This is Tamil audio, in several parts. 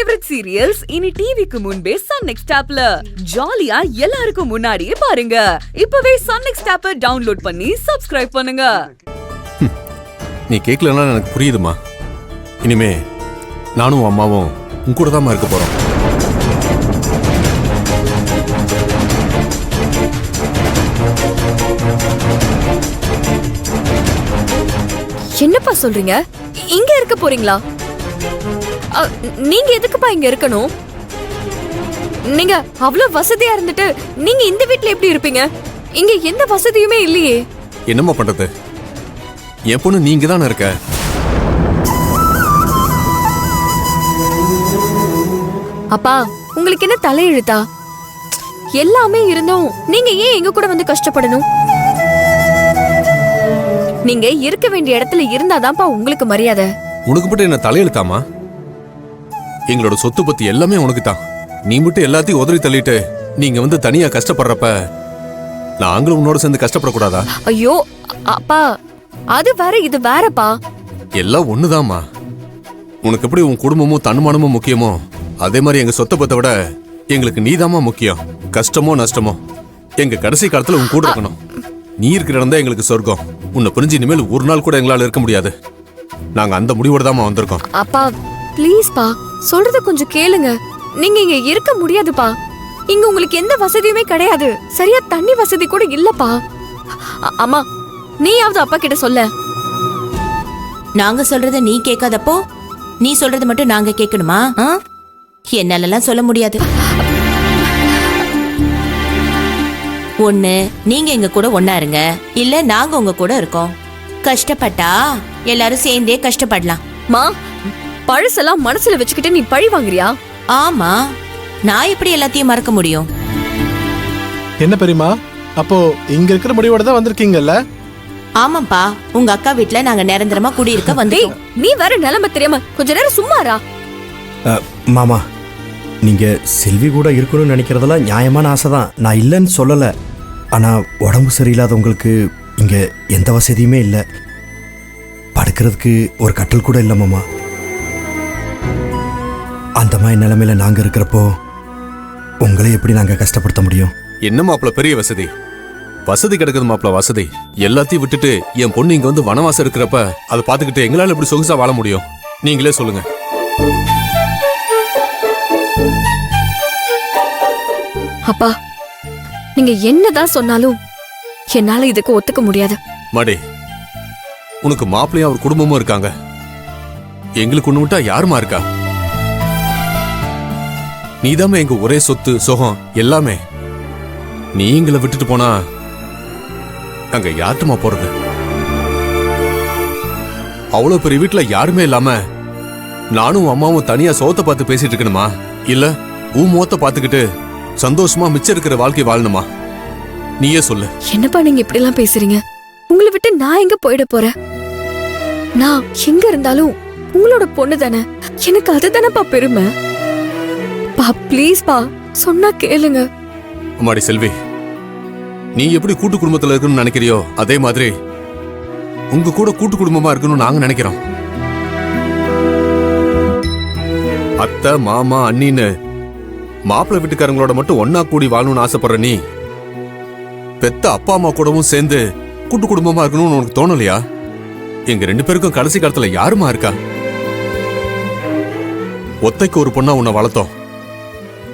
ஃபேவரட் சீரியல்ஸ் இனி டிவிக்கு முன்பே சன் நெக்ஸ்ட் ஆப்ல ஜாலியா எல்லாருக்கும் முன்னாடியே பாருங்க. இப்பவே சன் நெக்ஸ்ட் ஆப்பை டவுன்லோட் பண்ணி சப்ஸ்கிரைப் பண்ணுங்க. நீ கேட்கலன்னா எனக்கு புரியுதுமா. இனிமே நானும் அம்மாவும் உன் கூட தான் இருக்க போறோம். என்னப்பா சொல்றீங்க? இங்க இருக்க போறீங்களா? நீங்க எதுக்குப்பா இங்க இருக்கணும்? நீங்க அவ்வளவு வசதியா இருந்துட்டு நீங்க இந்த வீட்ல எப்படி இருப்பீங்க? இங்க எந்த வசதியுமே இல்லையே. என்னம்மா பண்றது? என் பொண்ணு நீங்க தானே இருக்க. அப்பா உங்களுக்கு என்ன தலையெழுத்தா? எல்லாமே இருந்தோம் நீங்க ஏன் எங்க கூட வந்து கஷ்டப்படணும்? நீங்க இருக்க வேண்டிய இடத்துல இருந்தாதான்ப்பா உங்களுக்கு மரியாதை. உனக்கு மட்டும் என்ன தலையெழுத்தாமா? எங்களோட சொத்து பத்தி எல்லாமே உனக்கு தான். நீ மட்டும் எல்லாத்தையும் உதறி தள்ளிட்டு நீங்க வந்து தனியா கஷ்டப்படுறப்ப நாங்களும் உன்னோட சேர்ந்து கஷ்டப்படக்கூடாதா? ஐயோ அப்பா, அது வேற இது வேறப்பா. எல்லாம் ஒண்ணுதாம்மா. உனக்கு எப்படி உன் குடும்பமும் தன்மானமும் முக்கியமோ அதே மாதிரி எங்க சொத்தை பத்தை விட எங்களுக்கு நீதாமா முக்கியம். கஷ்டமோ நஷ்டமோ எங்க கடைசி காலத்துல உன் கூட இருக்கணும். நீ இருக்கிற இடம் தான் எங்களுக்கு சொர்க்கம். உன்னை புரிஞ்சு இனிமேல் ஒரு நாள் கூட எங்களால இருக்க முடியாது. நாங்க அந்த முடிவோட தான் வந்திருக்கோம். அப்பா ப்ளீஸ் பா, சொல்றத கொஞ்சம் கேளுங்க. நீங்க இங்க இருக்க முடியாதுப்பா. இங்க உங்களுக்கு எந்த வசதியுமே கிடையாது. சரியா தண்ணி வசதி கூட இல்லப்பா. அம்மா நீயாவது அப்பா கிட்ட சொல்ல. நாங்க சொல்றத நீ கேட்காதப்போ நீ சொல்றது மட்டும் நாங்க கேட்கணுமா? என்னாலலாம் சொல்ல முடியாது. ஒண்ணு நீங்க எங்க கூட ஒன்னா இருங்க, இல்ல நாங்க உங்க கூட இருக்கோம். கஷ்டப்பட்டா எல்லாரும் சேர்ந்தே கஷ்டப்படலாம். மா, பழசெல்லாம் மனசுல வச்சுக்கிட்டு நீ பழி வாங்குறியா? ஆமா, நான் எப்படி எல்லாத்தையும் மறக்க முடியும்? என்ன பெரியமா, அப்போ இங்க இருக்கிற முடிவோட தான் வந்திருக்கீங்கல்ல? ஆமாப்பா, உங்க அக்கா வீட்ல நாங்க நிரந்தரமா குடியிருக்க வந்தோம். நீ வேற நிலைமை தெரியாம கொஞ்ச நேரம் சும்மாரா. மாமா, நீங்க செல்வி கூட இருக்கணும்னு நினைக்கிறதெல்லாம் நியாயமான ஆசை தான், நான் இல்லைன்னு சொல்லலை. ஆனால் உடம்பு சரியில்லாதவங்களுக்கு இங்கே எந்த வசதியுமே இல்லை. படுக்கிறதுக்கு ஒரு கட்டில் கூட இல்லை மாமா. அந்த மாதிரி நிலைமையில நாங்கள் இருக்கிறப்போ உங்களை எப்படி நாங்கள் கஷ்டப்படுத்த முடியும்? என்ன மாப்பிள்ள பெரிய வசதி? வசதி கிடக்குது மாப்பிள்ள வசதி. எல்லாத்தையும் விட்டுட்டு என் பொண்ணு இங்க வந்து வனவாசம் இருக்கிறப்ப அதை பார்த்துக்கிட்டு எங்களால எப்படி சொகுசா வாழ முடியும்? நீங்களே சொல்லுங்க. அப்பா நீங்க என்னதான் சொன்னாலும் என்னால இதுக்கு ஒத்துக்க முடியாது. மாடி, உனக்கு மாப்பிள்ளையும் அவர் குடும்பமும் இருக்காங்க. எங்களுக்கு ஒண்ணு விட்டா யாருமா இருக்கா? நீதாம எங்க ஒரே சொத்து சுகம் எல்லாமே. நீ எங்களை விட்டுட்டு போனா அங்க யார்ட்டுமா போறது? அவ்வளவு பெரிய வீட்டுல யாருமே இல்லாம நானும் அம்மாவும் தனியா சோத்தை பார்த்து பேசிட்டு இருக்கணுமா? இல்ல உன் முகத்தை பார்த்துக்கிட்டு சந்தோஷமா மிச்சம் இருக்கிற வாழ்க்கை வாழணுமா? நீயே சொல்லு. என்னப்பா நீங்க இப்படி எல்லாம் பேசுறீங்க? உங்களை விட்டு நான் எங்க போயிட போறேன்? நான் எங்க இருந்தாலும் உங்களோட பொண்ணு தானே. எனக்கு அதுதானப்பா பெருமை. பா ப்ளீஸ் பா, சொன்னா கேளுங்க. அம்மாடி செல்வி, நீ எப்படி கூட்டு குடும்பத்துல இருக்கணும்னு நினைக்கிறியோ அதே மாதிரி உங்க கூட கூட்டு குடும்பமா இருக்கணும்னு நாங்க நினைக்கிறோம். அத்தை மாமா அண்ணின்னு மாப்பிள்ளை வீட்டுக்காரங்களோட மட்டும் ஒன்னா கூடி வாழணும்னு ஆசைப்படுற நீ பெத்த அப்பா அம்மா கூடவும் சேர்ந்து கூட்டு குடும்பமா இருக்கணும்னு உனக்கு தோணலையா? எங்க ரெண்டு பேருக்கும் கடைசி காலத்துல யாருமா இருக்கா? ஒத்தைக்கு ஒரு பொண்ணா உன்னை வளர்த்தோம்.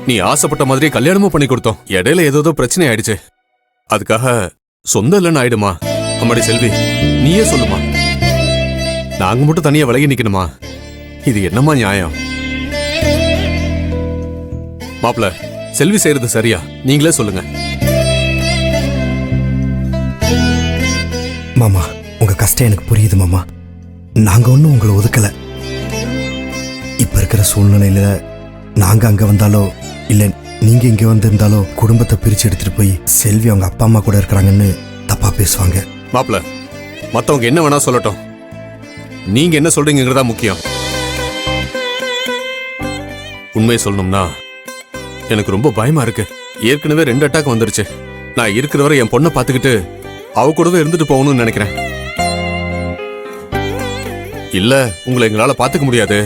நீ ஆசைப்பட்ட மாதிரியே கல்யாணமும் பண்ணி கொடுத்தோம். இடையில ஏதோ பிரச்சனை ஆயிடுச்சு. அதுக்காக சொந்த இல்லைன்னு ஆயிடுமா? அம்மாடி செல்வி, நீயே சொல்லுமா. நாங்க மட்டும் தனியா விலகி நிக்கணுமா? இது என்னமா நியாயம்? மாப்பிள்ள, செல்வி செய்யறது சரியா? நீங்களே சொல்லுங்க. மாமா, உங்க கஷ்டம் எனக்கு புரியுது மாமா. நாங்க ஒன்றும் உங்களை ஒதுக்கல. இப்ப இருக்கிற சூழ்நிலையில நாங்க அங்க வந்தாலோ இல்ல நீங்க இங்க வந்திருந்தாலோ குடும்பத்தை பிரிச்சு எடுத்துட்டு போய் செல்வி அவங்க அப்பா அம்மா கூட இருக்கிறாங்கன்னு தப்பா பேசுவாங்க. மாப்பிள்ள, மத்தவங்க என்ன வேணா சொல்லட்டும், நீங்க என்ன சொல்றீங்கிறதா முக்கியம். உண்மையை சொல்லணும்னா எனக்கு ரொம்ப பயமா இருக்கு. ஏற்கனவே 2 அட்டாக் வந்துருச்சு. நான் இருக்கிற வரை என் பொண்ணை பார்த்துக்கிட்டு அவ கூடவே இருந்துட்டு போகணும்னு நினைக்கிறேன். இல்ல உங்களை எங்களால பாத்துக்க முடியாது.